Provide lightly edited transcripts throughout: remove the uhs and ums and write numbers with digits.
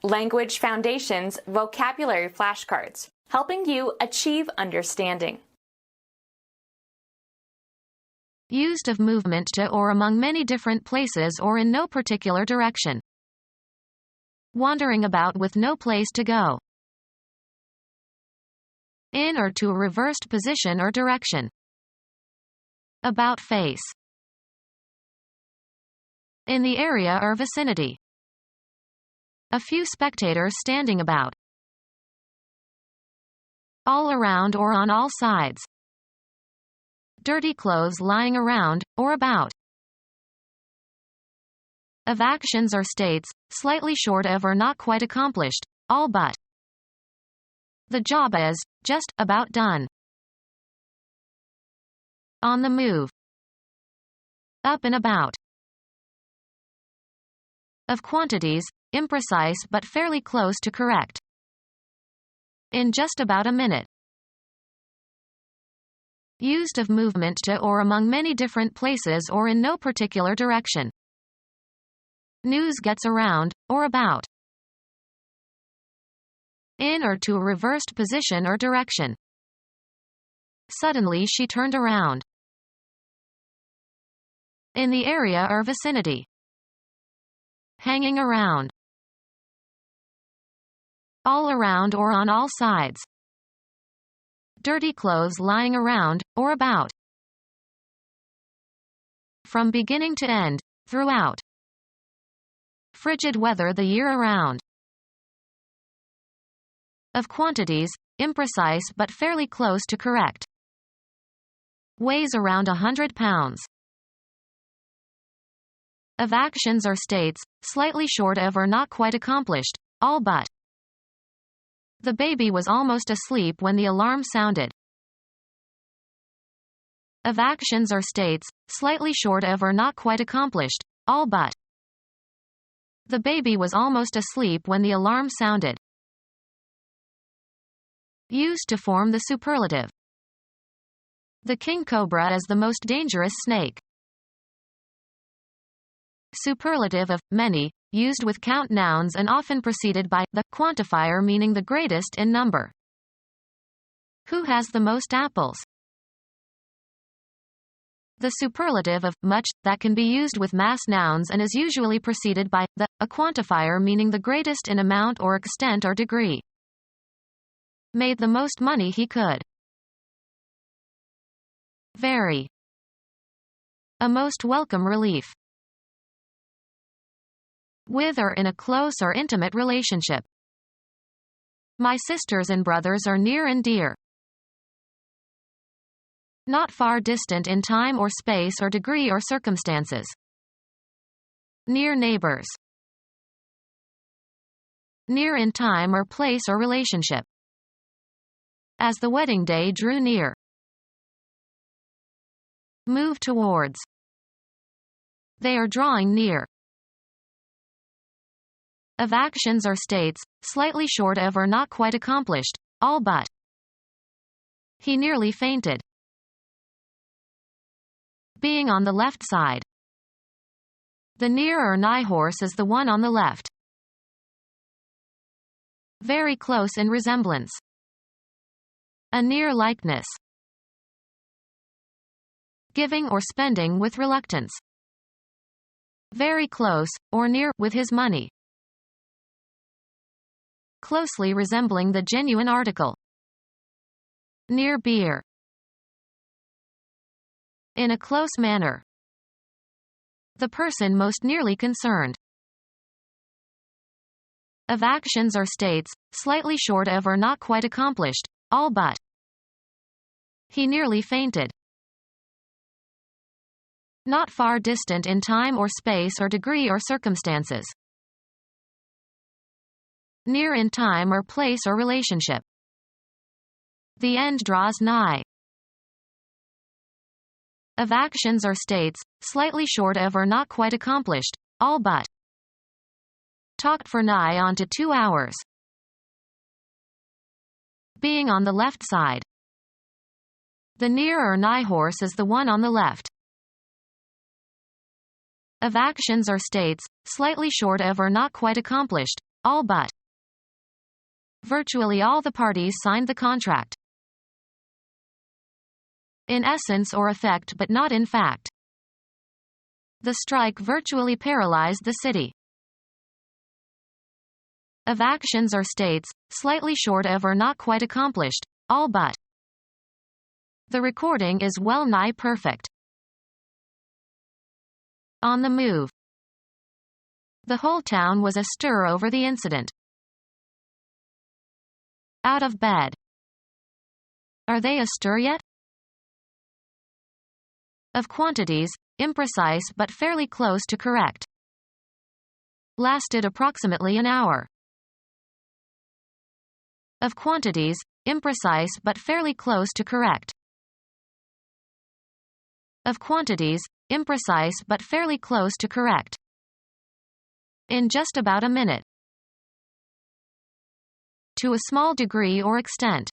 Language Foundations Vocabulary Flashcards, helping you achieve understanding. Used of movement to or among many different places or in no particular direction. Wandering about with no place to go. In or to a reversed position or direction. About face. In the area or vicinity. A few spectators standing about. All around or on all sides. Dirty clothes lying around, or about. Of actions or states, slightly short of or not quite accomplished, all but. The job is, just, about done. On the move. Up and about. Of quantities, imprecise but fairly close to correct. In just about a minute. Used of movement to or among many different places or in no particular direction. News gets around, or about. In or to a reversed position or direction. Suddenly she turned around. In the area or vicinity. Hanging around. All around or on all sides. Dirty clothes lying around, or about. From beginning to end, throughout. Frigid weather the year around. Of quantities, imprecise but fairly close to correct. Weighs around 100 pounds. Of actions or states, slightly short of or not quite accomplished, all but. The baby was almost asleep when the alarm sounded. Of actions or states, slightly short of or not quite accomplished, all but. The baby was almost asleep when the alarm sounded. Used to form the superlative. The king cobra is the most dangerous snake. Superlative of, many, used with count nouns and often preceded by the quantifier meaning the greatest in number. Who has the most apples? The superlative of much, that can be used with mass nouns and is usually preceded by the, a quantifier meaning the greatest in amount or extent or degree. Made the most money he could. Very. A most welcome relief. With or in a close or intimate relationship. My sisters and brothers are near and dear. Not far distant in time or space or degree or circumstances. Near neighbors. Near in time or place or relationship. As the wedding day drew near. Move towards. They are drawing near. Of actions or states, slightly short of or not quite accomplished, all but. He nearly fainted. Being on the left side. The near or nigh horse is the one on the left. Very close in resemblance. A near likeness. Giving or spending with reluctance. Very close, or near, with his money. Closely resembling the genuine article. Near beer. In a close manner. The person most nearly concerned. Of actions or states, slightly short of or not quite accomplished, all but. He nearly fainted. Not far distant in time or space or degree or circumstances. Near in time or place or relationship. The end draws nigh. Of actions or states, slightly short of or not quite accomplished, all but. Talked for nigh on to 2 hours. Being on the left side. The near or nigh horse is the one on the left. Of actions or states, slightly short of or not quite accomplished, all but. Virtually all the parties signed the contract. In essence or effect but not in fact. The strike virtually paralyzed the city. Of actions or states, slightly short of or not quite accomplished, all but. The recording is well nigh perfect. On the move. The whole town was astir over the incident. Out of bed. Are they astir yet? Of quantities, imprecise but fairly close to correct. Lasted approximately an hour. Of quantities, imprecise but fairly close to correct. Of quantities, imprecise but fairly close to correct. In just about a minute. To a small degree or extent.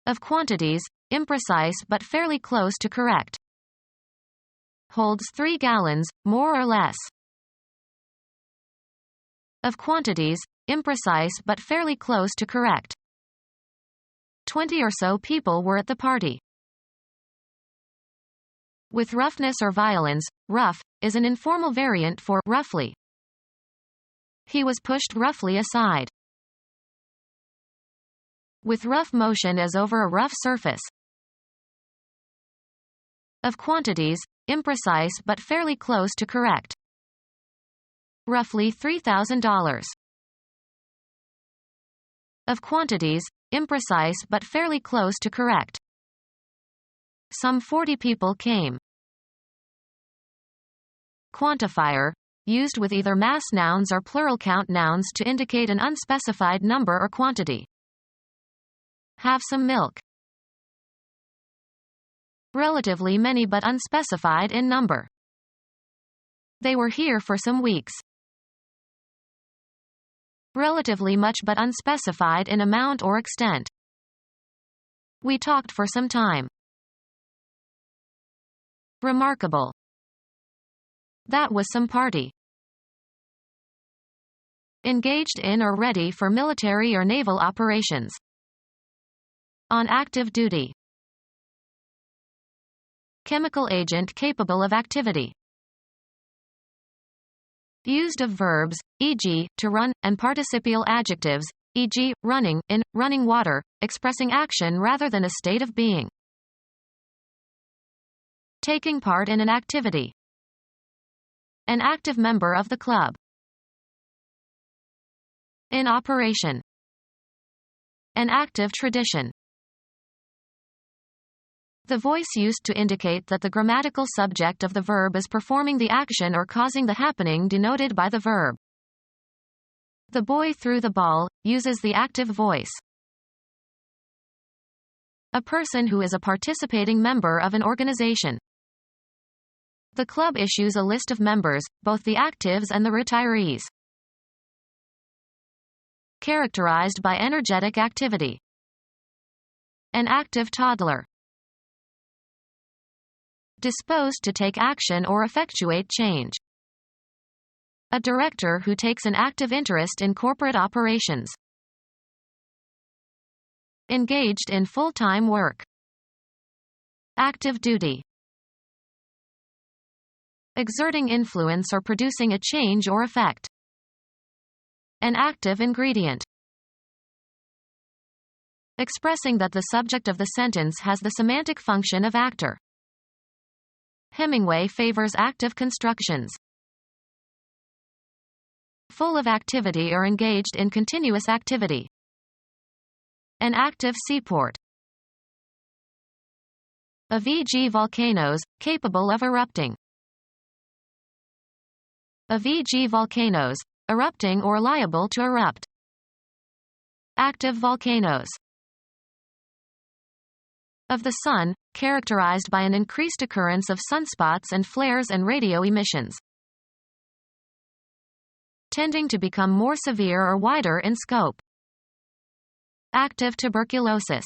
Of quantities, imprecise but fairly close to correct. Holds 3 gallons, more or less. Of quantities, imprecise but fairly close to correct. 20 or so people were at the party. With roughness or violence, rough, is an informal variant for roughly. He was pushed roughly aside. With rough motion as over a rough surface. Of quantities, imprecise but fairly close to correct. Roughly $3,000. Of quantities, imprecise but fairly close to correct. Some 40 people came. Quantifier, used with either mass nouns or plural count nouns to indicate an unspecified number or quantity. Have some milk. Relatively many but unspecified in number. They were here for some weeks. Relatively much but unspecified in amount or extent. We talked for some time. Remarkable. That was some party. Engaged in or ready for military or naval operations. On active duty. Chemical agent capable of activity. Used of verbs, e.g., to run, and participial adjectives, e.g., running, in, running water, expressing action rather than a state of being. Taking part in an activity. An active member of the club. In operation. An active tradition. The voice used to indicate that the grammatical subject of the verb is performing the action or causing the happening denoted by the verb. The boy threw the ball, uses the active voice. A person who is a participating member of an organization. The club issues a list of members, both the actives and the retirees. Characterized by energetic activity. An active toddler. Disposed to take action or effectuate change. A director who takes an active interest in corporate operations. Engaged in full-time work. Active duty. Exerting influence or producing a change or effect. An active ingredient. Expressing that the subject of the sentence has the semantic function of actor. Hemingway favors active constructions. Full of activity or engaged in continuous activity. An active seaport. Of e.g. volcanoes, capable of erupting. Of e.g. volcanoes, erupting or liable to erupt. Active volcanoes. Of the sun, characterized by an increased occurrence of sunspots and flares and radio emissions. Tending to become more severe or wider in scope. Active tuberculosis.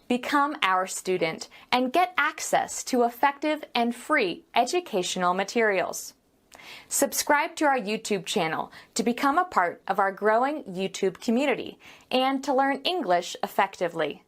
Become our student and get access to effective and free educational materials. Subscribe to our YouTube channel to become a part of our growing YouTube community and to learn English effectively.